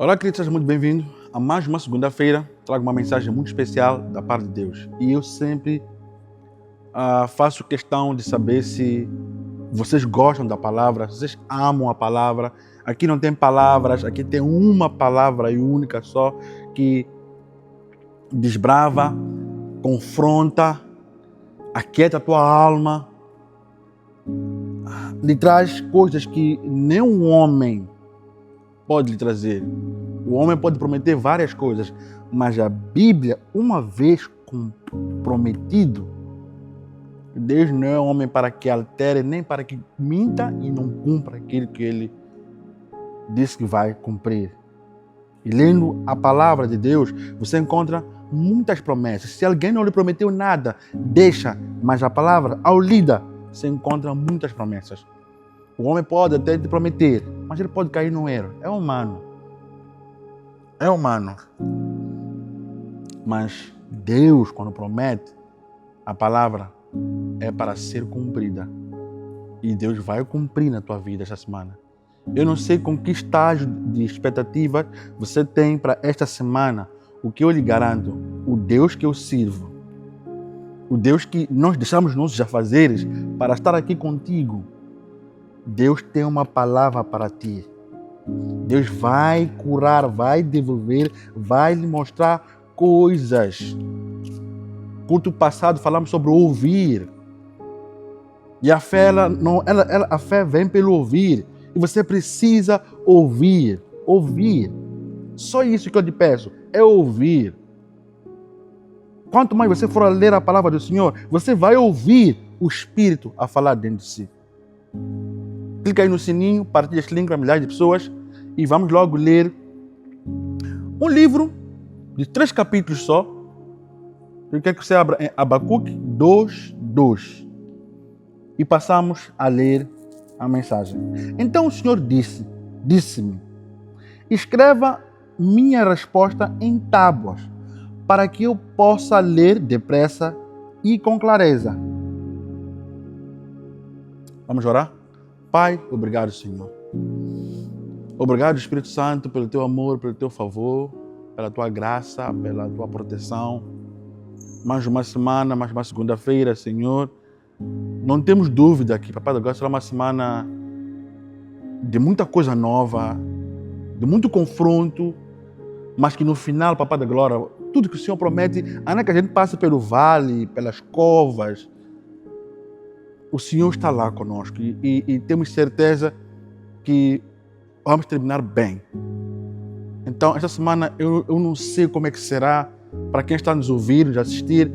Olá, querido, seja muito bem-vindo a mais uma segunda-feira. Trago uma mensagem muito especial da parte de Deus. E eu sempre faço questão de saber se vocês gostam da palavra, se vocês amam a palavra. Aqui não tem palavras, aqui tem uma palavra e única só que desbrava, confronta, aquieta a tua alma, lhe traz coisas que nenhum homem pode lhe trazer. O homem pode prometer várias coisas, mas a Bíblia, uma vez comprometido, Deus não é homem para que altere, nem para que minta e não cumpra aquilo que ele disse que vai cumprir. E lendo a palavra de Deus, você encontra muitas promessas. Se alguém não lhe prometeu nada, deixa, mas a palavra, ao lida, você encontra muitas promessas. O homem pode até te prometer, mas ele pode cair no erro. É humano. É humano. Mas Deus, quando promete, a palavra é para ser cumprida. E Deus vai cumprir na tua vida esta semana. Eu não sei com que estágio de expectativa você tem para esta semana. O que eu lhe garanto, o Deus que eu sirvo, o Deus que nós deixamos nossos afazeres para estar aqui contigo, Deus tem uma palavra para ti. Deus vai curar, vai devolver, vai lhe mostrar coisas. Culto passado falamos sobre ouvir. E a fé, a fé vem pelo ouvir. E você precisa ouvir. Ouvir. Só isso que eu te peço, é ouvir. Quanto mais você for a ler a palavra do Senhor, você vai ouvir o Espírito a falar dentro de si. Clica aí no sininho, partilha este link para milhares de pessoas e vamos logo ler um livro de 3 capítulos só. Eu quero que você abra em Abacuque 2:2 e passamos a ler a mensagem. Então o Senhor disse-me, escreva minha resposta em tábuas, para que eu possa ler depressa e com clareza. Vamos orar? Pai, obrigado, Senhor. Obrigado, Espírito Santo, pelo teu amor, pelo teu favor, pela tua graça, pela tua proteção. Mais uma semana, mais uma segunda-feira, Senhor. Não temos dúvida que, Papai da Glória, será uma semana de muita coisa nova, de muito confronto, mas que no final, Papai da Glória, tudo que o Senhor promete, ainda que a gente passe pelo vale, pelas covas, o Senhor está lá conosco e temos certeza que vamos terminar bem. Então, esta semana eu não sei como é que será para quem está nos ouvindo, nos assistir,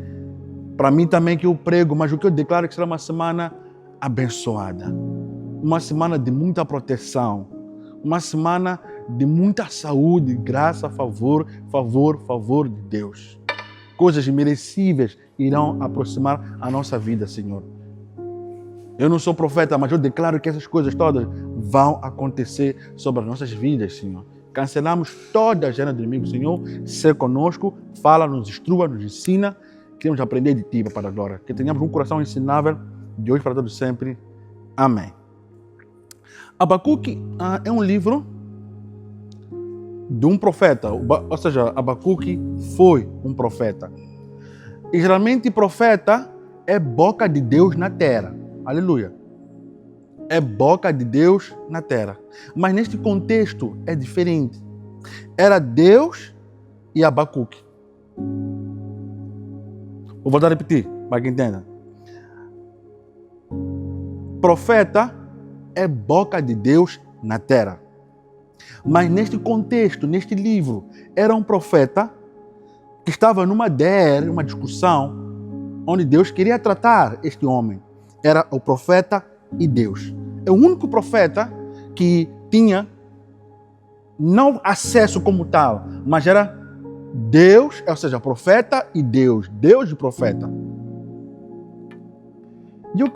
para mim também que eu prego, mas o que eu declaro é que será uma semana abençoada, uma semana de muita proteção, uma semana de muita saúde, graça, favor de Deus. Coisas merecíveis irão aproximar a nossa vida, Senhor. Eu não sou profeta, mas eu declaro que essas coisas todas vão acontecer sobre as nossas vidas, Senhor. Cancelamos toda a agenda do inimigo, Senhor. Ser conosco, fala, nos instrua, nos ensina. Queremos aprender de Ti, Papai da Glória. Que tenhamos um coração ensinável de hoje para todos sempre. Amém. Abacuque é um livro de um profeta, ou seja, Abacuque foi um profeta. E geralmente profeta é boca de Deus na terra. Aleluia. É boca de Deus na terra. Mas neste contexto é diferente. Era Deus e Abacuque. Vou voltar a repetir, para que entenda. Profeta é boca de Deus na terra. Mas neste contexto, neste livro, era um profeta que estava numa DR, uma discussão, onde Deus queria tratar este homem. Era o profeta e Deus. É o único profeta que tinha não acesso como tal, mas era Deus, ou seja, profeta e Deus. Deus e profeta. E eu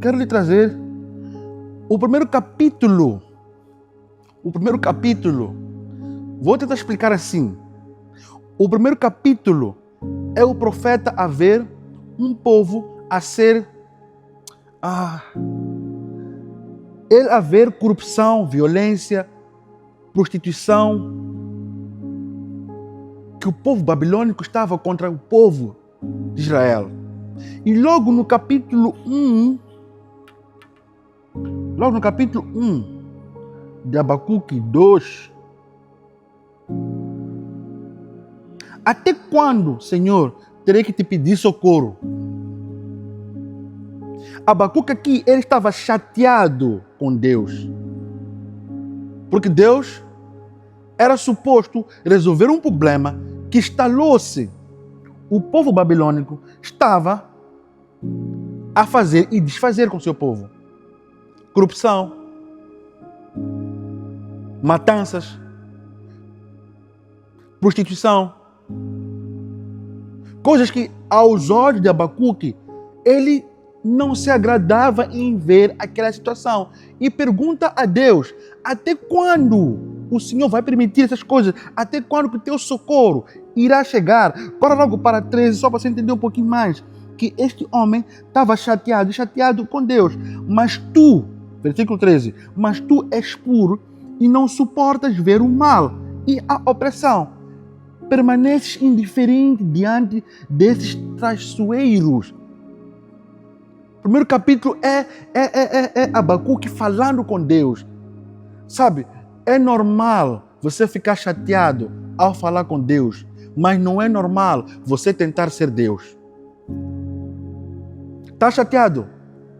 quero lhe trazer o primeiro capítulo. Vou tentar explicar assim. O primeiro capítulo é o profeta a ver um povo a ser ele haver corrupção, violência, prostituição, que o povo babilônico estava contra o povo de Israel. E logo no capítulo 1 de Abacuque 2, até quando, Senhor, terei que te pedir socorro? Abacuque aqui, ele estava chateado com Deus. Porque Deus era suposto resolver um problema que instalou-se. O povo babilônico estava a fazer e desfazer com seu povo. Corrupção, matanças, prostituição. Coisas que, aos olhos de Abacuque, ele não se agradava em ver aquela situação. E pergunta a Deus, até quando o Senhor vai permitir essas coisas? Até quando que o teu socorro irá chegar? Corra logo para 13, só para você entender um pouquinho mais. Que este homem estava chateado com Deus. Mas tu, versículo 13, mas tu és puro e não suportas ver o mal e a opressão. Permaneces indiferente diante desses traiçoeiros. O primeiro capítulo é Abacuque falando com Deus. Sabe, é normal você ficar chateado ao falar com Deus, mas não é normal você tentar ser Deus. Está chateado?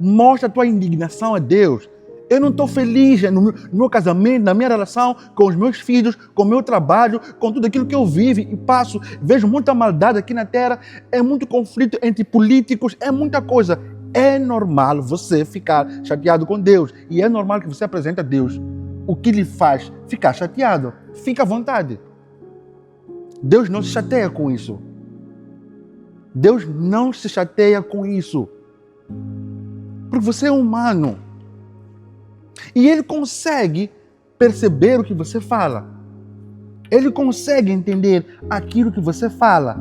Mostra a tua indignação a Deus. Eu não estou feliz no meu casamento, na minha relação com os meus filhos, com o meu trabalho, com tudo aquilo que eu vivo e passo. Vejo muita maldade aqui na terra, é muito conflito entre políticos, é muita coisa. É normal você ficar chateado com Deus. E é normal que você apresente a Deus o que lhe faz ficar chateado. Fica à vontade. Deus não se chateia com isso. Deus não se chateia com isso. Porque você é humano. E Ele consegue perceber o que você fala. Ele consegue entender aquilo que você fala.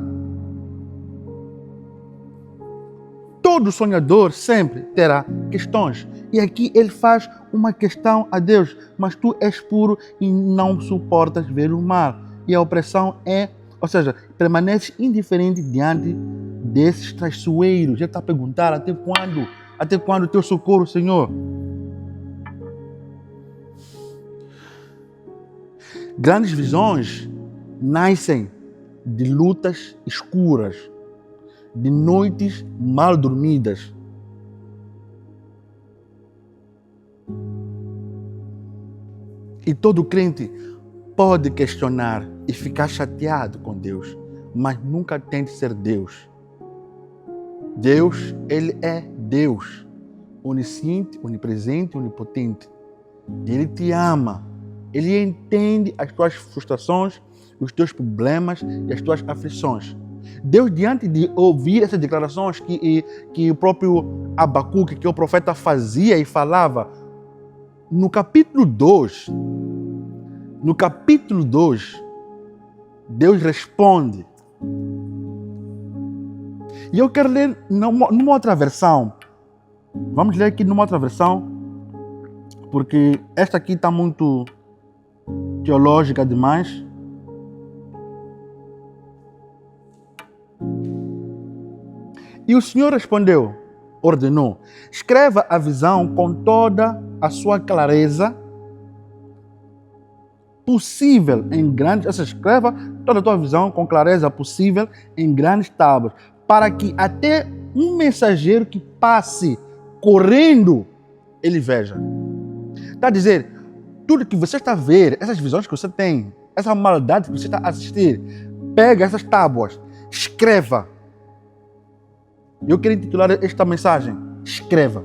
Todo sonhador sempre terá questões. E aqui ele faz uma questão a Deus. Mas tu és puro e não suportas ver o mal. E a opressão permaneces indiferente diante desses traiçoeiros. Ele está a perguntar, até quando? Até quando o teu socorro, Senhor? Grandes visões nascem de lutas escuras, de noites mal dormidas. E todo crente pode questionar e ficar chateado com Deus, mas nunca tente ser Deus. Deus, Ele é Deus, onisciente, onipresente, onipotente. Ele te ama, Ele entende as tuas frustrações, os teus problemas e as tuas aflições. Deus, diante de ouvir essas declarações que o próprio Abacuque, que o profeta fazia e falava, no capítulo 2, Deus responde. E eu quero ler numa outra versão. Vamos ler aqui numa outra versão, porque esta aqui está muito teológica demais. E o Senhor respondeu, ordenou, escreva a visão com toda a sua clareza possível em grandes... escreva toda a tua visão com clareza possível em grandes tábuas, para que até um mensageiro que passe correndo, ele veja. Está a dizer, tudo que você está a ver, essas visões que você tem, essa maldade que você está a assistir, pega essas tábuas, escreva. Eu quero intitular esta mensagem, escreva.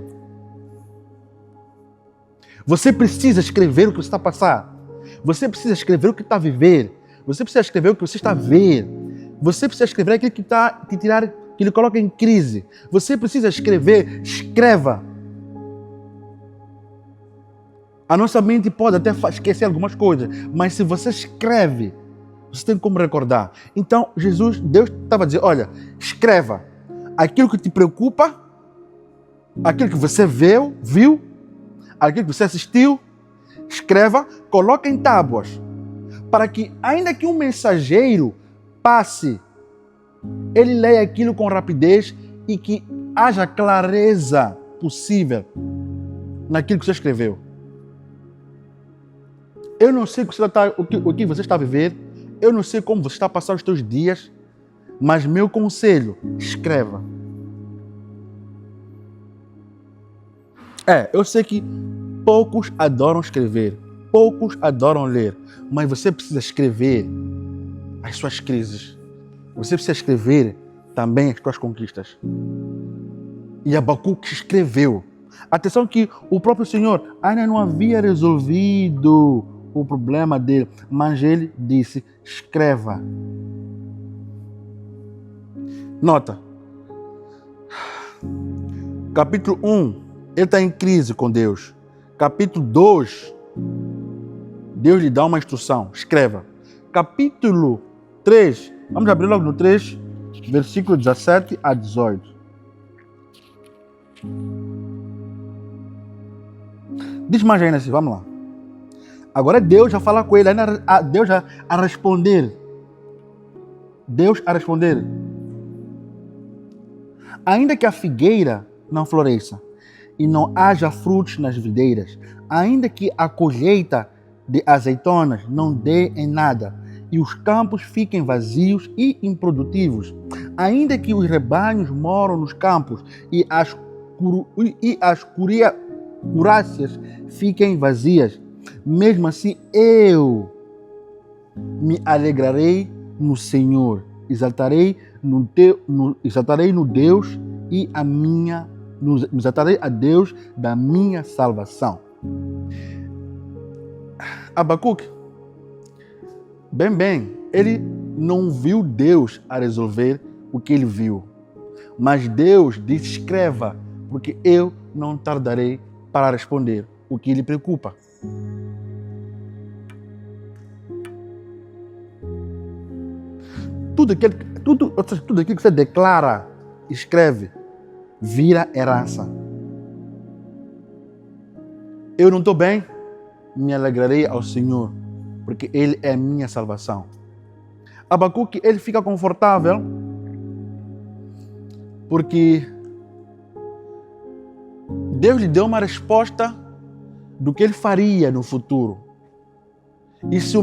Você precisa escrever o que você está a passar. Você precisa escrever o que está a viver. Você precisa escrever o que você está a ver. Você precisa escrever aquilo que está te tirar, que lhe coloca em crise. Você precisa escrever, escreva. A nossa mente pode até esquecer algumas coisas, mas se você escreve, você tem como recordar. Então, Deus estava a dizer, olha, escreva aquilo que te preocupa, aquilo que você viu, aquilo que você assistiu, escreva, coloque em tábuas, para que, ainda que um mensageiro passe, ele leia aquilo com rapidez e que haja clareza possível naquilo que você escreveu. Eu não sei o que você está a viver, eu não sei como você está a passar os seus dias, mas meu conselho, escreva. Eu sei que poucos adoram escrever, poucos adoram ler, mas você precisa escrever as suas crises. Você precisa escrever também as suas conquistas. E Abacuque escreveu. Atenção que o próprio Senhor ainda não havia resolvido o problema dele, mas ele disse, escreva. Nota, capítulo 1, ele está em crise com Deus. Capítulo 2, Deus lhe dá uma instrução, escreva. Capítulo 3, vamos abrir logo no 3, versículo 17 a 18. Diz mais ainda assim, vamos lá. Agora Deus já fala com ele, Deus já a responder. Deus a responder. Ainda que a figueira não floresça e não haja frutos nas videiras, ainda que a colheita de azeitonas não dê em nada, e os campos fiquem vazios e improdutivos, ainda que os rebanhos moram nos campos e as curáceas fiquem vazias, mesmo assim eu me alegrarei no Senhor, exaltarei no Deus e exaltarei a Deus da minha salvação. Abacuque, ele não viu Deus a resolver o que ele viu, mas Deus disse, escreva, porque eu não tardarei para responder o que lhe preocupa. Tudo aquilo que você declara, escreve, vira herança. Eu não estou bem, me alegrarei ao Senhor, porque Ele é minha salvação. Abacuque, ele fica confortável, porque Deus lhe deu uma resposta do que ele faria no futuro. E se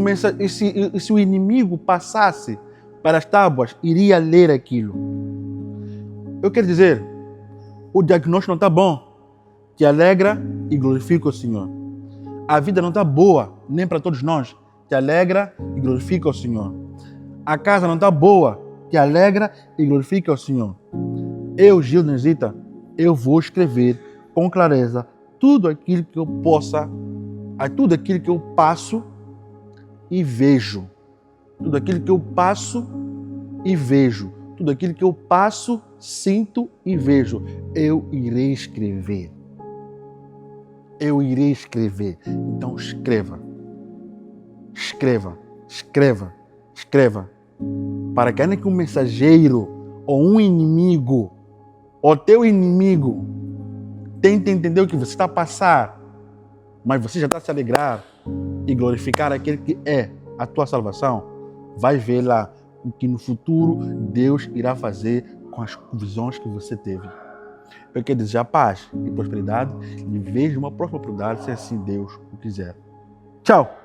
o inimigo passasse para as tábuas, iria ler aquilo. Eu quero dizer, o diagnóstico não está bom, te alegra e glorifica o Senhor. A vida não está boa, nem para todos nós, te alegra e glorifica o Senhor. A casa não está boa, te alegra e glorifica o Senhor. Eu, Gil Nezita, eu vou escrever com clareza tudo aquilo que eu possa, tudo aquilo que eu passo e vejo. Tudo aquilo que eu passo e vejo. Tudo aquilo que eu passo, sinto e vejo. Eu irei escrever. Eu irei escrever. Então escreva. Escreva. Escreva. Escreva. Para que ainda que um mensageiro ou um inimigo, ou teu inimigo, tente entender o que você está a passar, mas você já está a se alegrar e glorificar aquele que é a tua salvação, vai ver lá o que no futuro Deus irá fazer com as visões que você teve. Eu quero desejar paz e prosperidade e vejo uma próxima oportunidade, se assim Deus o quiser. Tchau!